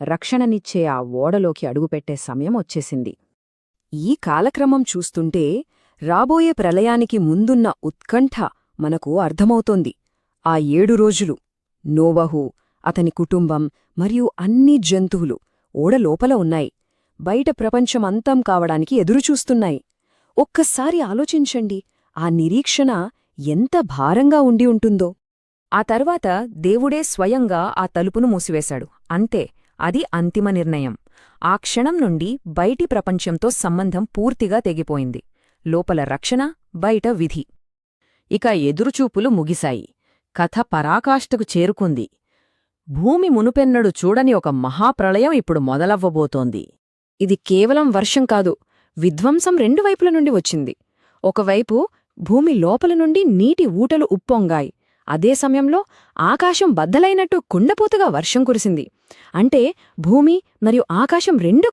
రక్షణనిచ్చే ఆ ఓడలోకి అడుగుపెట్టే సమయం వచ్చేసింది. ఈ కాలక్రమం చూస్తుంటే రాబోయే ప్రళయానికి ముందున్న ఉత్కంఠ మనకు అర్థమవుతోంది. ఆ 7 రోజులు నోవహు, అతని కుటుంబం మరియు అన్ని జంతువులు ఓడలోపల ఉన్నాయి. బయట ప్రపంచం అంతం కావడానికి ఎదురుచూస్తున్నాయి. ఒక్కసారి ఆలోచించండి, ఆ నిరీక్షణ ఎంత భారంగా ఉండి ఉంటుందో. ఆ తర్వాత దేవుడే స్వయంగా ఆ తలుపును మూసివేశాడు. అంతే, అది అంతిమ నిర్ణయం. ఆ క్షణం నుండి బయటి ప్రపంచంతో సంబంధం పూర్తిగా తెగిపోయింది. లోపల రక్షణ, బయట విధి. ఇక ఎదురుచూపులు ముగిశాయి. కథ పరాకాష్ఠకు చేరుకుంది. భూమి మునుపెన్నడు చూడని ఒక మహాప్రళయం ఇప్పుడు మొదలవ్వబోతోంది. ఇది కేవలం వర్షం కాదు, విధ్వంసం 2 వైపుల నుండి వచ్చింది. ఒకవైపు భూమి లోపల నుండి నీటి ఊటలు ఉప్పొంగాయి. అదే సమయంలో ఆకాశం బద్దలైనట్టు కుండపోతగా వర్షం కురిసింది. అంటే భూమి మరియు ఆకాశం 2